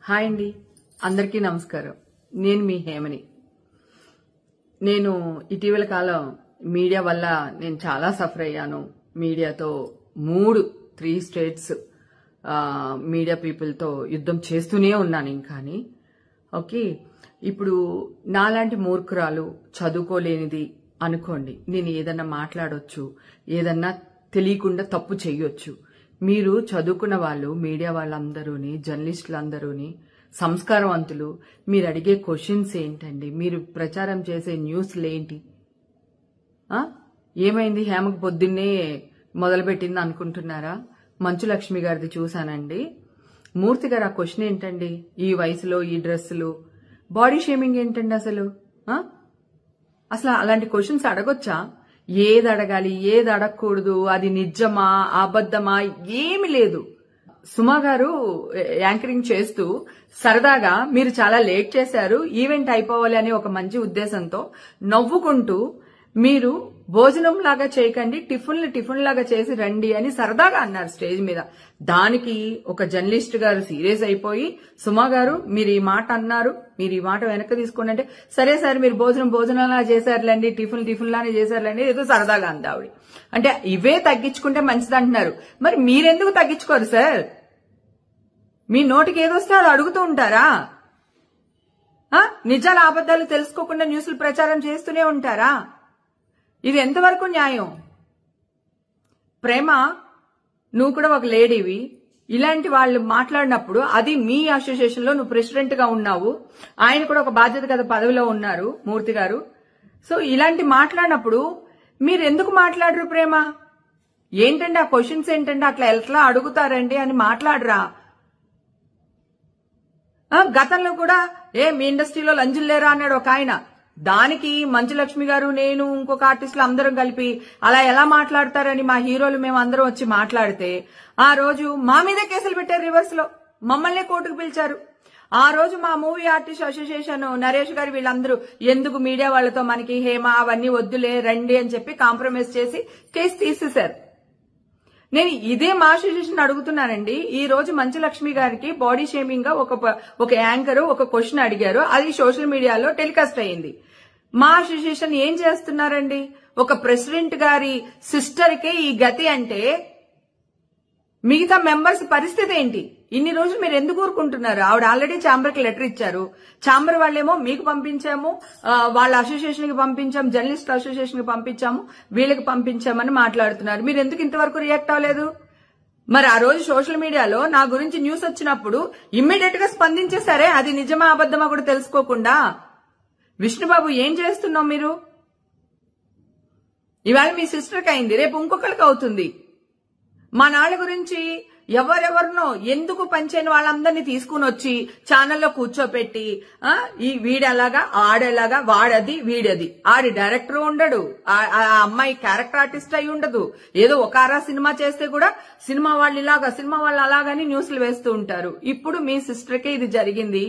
Hi అండి, అందరికీ నమస్కారం. నేను మీ హేమని. నేను ఇటీవల కాలం మీడియా వల్ల నేను చాలా సఫర్ అయ్యాను. మీడియాతో 3 స్టేట్స్ మీడియా పీపుల్తో యుద్ధం చేస్తూనే ఉన్నాను ఇంకాని. ఓకే, ఇప్పుడు నాలాంటి మూర్ఖురాలు చదువుకోలేనిది అనుకోండి, నేను ఏదన్నా మాట్లాడొచ్చు, ఏదన్నా తెలియకుండా తప్పు చెయ్యొచ్చు. మీరు చదువుకున్న వాళ్ళు, మీడియా వాళ్ళందరూని, జర్నలిస్టులందరూని సంస్కారవంతులు. మీరు అడిగే క్వశ్చన్స్ ఏంటండి? మీరు ప్రచారం చేసే న్యూస్లు ఏంటి? ఏమైంది హేమకు పొద్దున్నే మొదలుపెట్టింది అనుకుంటున్నారా? మంచు లక్ష్మి గారిది చూశానండి. మూర్తి గారు ఆ క్వశ్చన్ ఏంటండి? ఈ వయసులో ఈ డ్రెస్సులు, బాడీ షేమింగ్ ఏంటండి అసలు? అసలు అలాంటి క్వశ్చన్స్ అడగొచ్చా? ఏది అడగాలి, ఏది అడగకూడదు, అది నిజమా అబద్ధమా ఏమి లేదు. సుమా గారు యాంకరింగ్ చేస్తూ సరదాగా మీరు చాలా లేట్ చేశారు, ఈవెంట్ అయిపోవాలి అనే ఒక మంచి ఉద్దేశంతో నవ్వుకుంటూ మీరు భోజనం లాగా చేయకండి, టిఫిన్ లాగా చేసి రండి అని సరదాగా అన్నారు స్టేజ్ మీద. దానికి ఒక జర్నలిస్ట్ గారు సీరియస్ అయిపోయి, సుమా గారు మీరు ఈ మాట అన్నారు, మీరు ఈ మాట వెనక్కి తీసుకోండి అంటే, సరే సార్ మీరు భోజనంలా చేశారులేండి, టిఫిన్ లానే చేశారులేండి, ఏదో సరదాగా అంది ఆవిడ. అంటే ఇవే తగ్గించుకుంటే మంచిది అంటున్నారు. మరి మీరెందుకు తగ్గించుకోరు సార్? మీ నోటికి ఏదొస్తే అది అడుగుతూ ఉంటారా? నిజాల అబద్ధాలు తెలుసుకోకుండా న్యూస్లు ప్రచారం చేస్తూనే ఉంటారా? ఇది ఎంతవరకు న్యాయం? ప్రేమ, నువ్వు కూడా ఒక లేడీవి. ఇలాంటి వాళ్ళు మాట్లాడినప్పుడు, అది మీ అసోసియేషన్ లో నువ్వు ప్రెసిడెంట్ గా ఉన్నావు, ఆయన కూడా ఒక బాధ్యత గల పదవిలో ఉన్నారు మూర్తి గారు. సో ఇలాంటి మాట్లాడినప్పుడు మీరు ఎందుకు మాట్లాడరు? ప్రేమ ఏంటండి ఆ క్వశ్చన్స్ ఏంటండి? అట్లా ఎట్లా అడుగుతారండి అని మాట్లాడరా? గతంలో కూడా మీ ఇండస్ట్రీలో లంజులు లేరా అన్నాడు ఒక ఆయన. దానికి మంచు లక్ష్మి గారు, నేను, ఇంకొక ఆర్టిస్టులు అందరం కలిపి అలా ఎలా మాట్లాడతారని మా హీరోలు మేము అందరం వచ్చి మాట్లాడితే, ఆ రోజు మా మీద కేసులు పెట్టారు. రివర్స్ లో మమ్మల్ని కోర్టుకు పిలిచారు. ఆ రోజు మా మూవీ ఆర్టిస్ట్ అసోసియేషన్ నరేష్ గారు వీళ్ళందరూ ఎందుకు మీడియా వాళ్లతో మనకి హేమ అవన్నీ వద్దులే రండి అని చెప్పి కాంప్రమైజ్ చేసి కేసు తీసేశారు. నేను ఇదే మా అసోసియేషన్ అడుగుతున్నానండి. ఈ రోజు మంచు లక్ష్మి గారికి బాడీ షేమింగ్ గా ఒక యాంకర్ ఒక క్వశ్చన్ అడిగారు, అది సోషల్ మీడియాలో టెలికాస్ట్ అయ్యింది. మా అసోసియేషన్ ఏం చేస్తున్నారండి? ఒక ప్రెసిడెంట్ గారి సిస్టర్ కే ఈ గతి అంటే మిగతా మెంబర్స్ పరిస్థితి ఏంటి? ఇన్ని రోజులు మీరు ఎందుకు ఊరుకుంటున్నారు? ఆవిడ ఆల్రెడీ ఛాంబర్ కి లెటర్ ఇచ్చారు. ఛాంబర్ వాళ్ళేమో మీకు పంపించాము, వాళ్ళ అసోసియేషన్ కి పంపించాము, జర్నలిస్ట్ అసోసియేషన్ కి పంపించాము, వీళ్ళకి పంపించామని మాట్లాడుతున్నారు. మీరు ఎందుకు ఇంతవరకు రియాక్ట్ అవ్వలేదు? మరి ఆ రోజు సోషల్ మీడియాలో నా గురించి న్యూస్ వచ్చినప్పుడు ఇమ్మీడియట్ గా స్పందించేసరే, అది నిజమా అబద్ధమా కూడా తెలుసుకోకుండా. విష్ణుబాబు ఏం చేస్తున్నావు మీరు? ఇవాళ మీ సిస్టర్కి అయింది, రేపు ఇంకొకరికి అవుతుంది. మా నాళ్ళ గురించి ఎవరెవరినో ఎందుకు పంచైన వాళ్ళందరినీ తీసుకుని వచ్చి ఛానల్లో కూర్చోపెట్టి, ఈ వీడెలాగా ఆడేలాగా, వాడది వీడది, ఆడి డైరెక్టర్ ఉండడు, ఆ అమ్మాయి క్యారెక్టర్ ఆర్టిస్ట్ అయి ఉండదు, ఏదో ఒక ఆరా సినిమా చేస్తే కూడా సినిమా వాళ్ళు ఇలాగా, సినిమా వాళ్ళు అలాగని న్యూస్లు వేస్తూ ఉంటారు. ఇప్పుడు మీ సిస్టర్కే ఇది జరిగింది.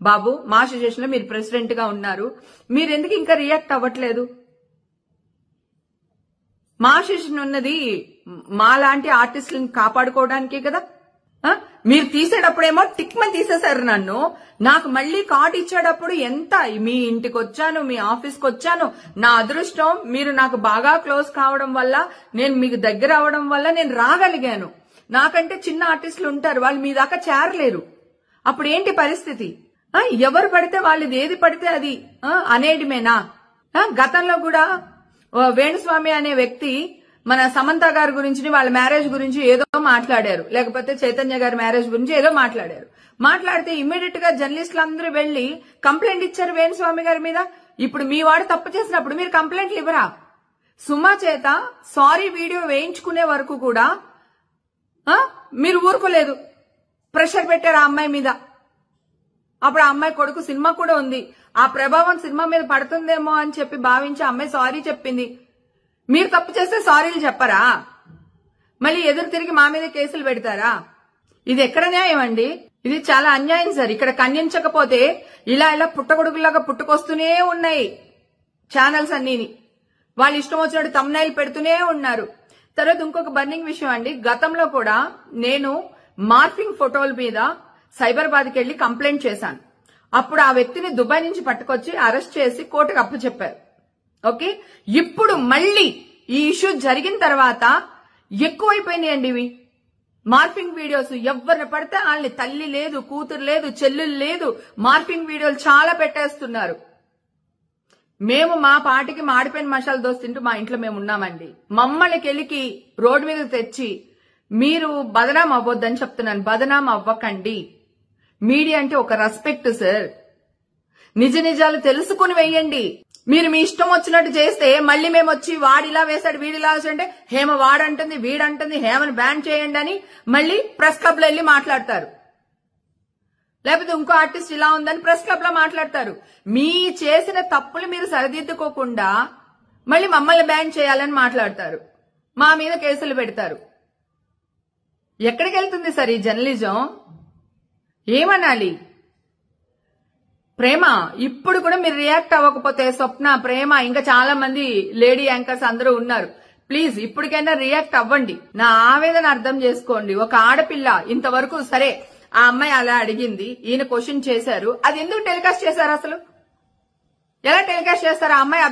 బాబు, మా అసోసియేషన్ లో మీరు ప్రెసిడెంట్ గా ఉన్నారు, మీరెందుకు ఇంకా రియాక్ట్ అవ్వట్లేదు? మా అసోసియేషన్ ఉన్నది మా లాంటి ఆర్టిస్టులను కాపాడుకోవడానికే కదా. మీరు తీసేటప్పుడేమో టిక్మని తీసేశారు నన్ను. నాకు మళ్ళీ కార్డు ఇచ్చేటప్పుడు ఎంత, మీ ఇంటికి వచ్చాను, మీ ఆఫీస్కి వచ్చాను. నా అదృష్టం మీరు నాకు బాగా క్లోజ్ కావడం వల్ల, నేను మీకు దగ్గర అవడం వల్ల నేను రాగలిగాను. నాకంటే చిన్న ఆర్టిస్టులు ఉంటారు, వాళ్ళు మీ దాకా చేరలేరు. అప్పుడు ఏంటి పరిస్థితి? ఎవరు పడితే వాళ్ళది, ఏది పడితే అది అనేయడమేనా? గతంలో కూడా వేణుస్వామి అనే వ్యక్తి మన సమంత గారి గురించి, వాళ్ళ మ్యారేజ్ గురించి ఏదో మాట్లాడారు, లేకపోతే చైతన్య గారి మ్యారేజ్ గురించి ఏదో మాట్లాడారు. మాట్లాడితే ఇమ్మీడియట్ గా జర్నలిస్టులు అందరూ వెళ్లి కంప్లైంట్ ఇచ్చారు వేణుస్వామి గారి మీద. ఇప్పుడు మీ వాడు తప్పు చేసినప్పుడు మీరు కంప్లైంట్లు ఇవ్వరా? సుమా చేత సారీ వీడియో వేయించుకునే వరకు కూడా మీరు ఊరుకోలేదు, ప్రెషర్ పెట్టారు ఆ అమ్మాయి మీద. అప్పుడు ఆ అమ్మాయి కొడుకు సినిమా కూడా ఉంది, ఆ ప్రభావం సినిమా మీద పడుతుందేమో అని చెప్పి భావించి అమ్మాయి సారీ చెప్పింది. మీరు తప్పు చేస్తే సారీలు చెప్పరా? మళ్ళీ ఎదురు తిరిగి మా మీద కేసులు పెడతారా? ఇది ఎక్కడ న్యాయం అండి? ఇది చాలా అన్యాయం సార్. ఇక్కడ ఖండించకపోతే ఇలా పుట్టగొడుగులాగా పుట్టుకొస్తూనే ఉన్నాయి ఛానల్స్ అన్నిని. వాళ్ళు ఇష్టం వచ్చినట్టు థంబ్నైల్ పెడుతూనే ఉన్నారు. తర్వాత ఇంకొక బర్నింగ్ విషయం అండి, గతంలో కూడా నేను మార్ఫింగ్ ఫోటోల మీద సైబరాబాద్కి వెళ్లి కంప్లైంట్ చేశాను. అప్పుడు ఆ వ్యక్తిని దుబాయ్ నుంచి పట్టుకొచ్చి అరెస్ట్ చేసి కోర్టుకు అప్పచెప్పారు. ఓకే, ఇప్పుడు మళ్ళీ ఈ ఇష్యూ జరిగిన తర్వాత ఎక్కువైపోయినాయండి ఇవి మార్ఫింగ్ వీడియోస్. ఎవరిని పడితే వాళ్ళని తల్లి లేదు, కూతురు లేదు, చెల్లెలు లేదు, మార్ఫింగ్ వీడియోలు చాలా పెట్టేస్తున్నారు. మేము మా పాటికి మాడిపోయిన మసాలా దోశ తింటూ మా ఇంట్లో మేము ఉన్నామండి. మమ్మల్ని కెలికి రోడ్డు మీద తెచ్చి మీరు బదనాం అవ్వద్దని చెప్తున్నాను. బదనాం అవ్వకండి. మీడియా అంటే ఒక రెస్పెక్ట్ సార్. నిజ నిజాలు తెలుసుకుని వెయ్యండి. మీరు మీ ఇష్టం వచ్చినట్టు చేస్తే మళ్ళీ మేము వచ్చి వాడిలా వేశాడు, వీడిలా వేసాడంటే హేమ వాడంటుంది, వీడంటుంది, హేమను బ్యాన్ చేయండి అని మళ్ళీ ప్రెస్ క్లబ్ లో వెళ్లి మాట్లాడతారు. లేకపోతే ఇంకో ఆర్టిస్ట్ ఇలా ఉందని ప్రెస్ క్లబ్ లో మాట్లాడతారు. మీ చేసిన తప్పులు మీరు సరిదిద్దుకోకుండా మళ్ళీ మమ్మల్ని బ్యాన్ చేయాలని మాట్లాడతారు. మా మీద కేసులు పెడతారు. ఎక్కడికి వెళ్తుంది సార్ ఈ జర్నలిజం? ఏమనాలి? ప్రేమ ఇప్పుడు కూడా మీరు రియాక్ట్ అవ్వకపోతే, స్వప్న, ప్రేమ, ఇంకా చాలా మంది లేడీ యాంకర్స్ అందరూ ఉన్నారు, ప్లీజ్ ఇప్పటికైనా రియాక్ట్ అవ్వండి. నా ఆవేదన అర్థం చేసుకోండి. ఒక ఆడపిల్ల ఇంతవరకు సరే ఆ అమ్మాయి అలా అడిగింది, ఈయన క్వశ్చన్ చేశారు, అది ఎందుకు టెలికాస్ట్ చేశారు? అసలు ఎలా టెలికాస్ట్ చేస్తారు? ఆ అమ్మాయి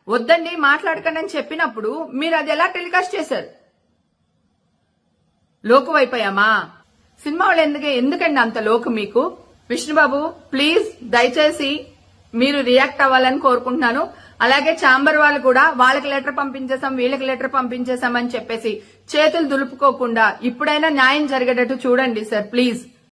వద్దండి మాట్లాడకండి అని చెప్పినప్పుడు మీరు అది ఎలా టెలికాస్ట్ చేశారు? లోకు అయిపోయామా? సినిమా వాళ్ళు ఎందుకండి అంత లోకు మీకు? విష్ణుబాబు ప్లీజ్ దయచేసి మీరు రియాక్ట్ అవ్వాలని కోరుకుంటున్నాను. అలాగే ఛాంబర్ వాళ్ళు కూడా వాళ్ళకి లెటర్ పంపించేసాం, వీళ్ళకి లెటర్ పంపించేసాం అని చెప్పేసి చేతులు దులుపుకోకుండా ఇప్పుడైనా న్యాయం జరిగేటట్టు చూడండి సార్ ప్లీజ్.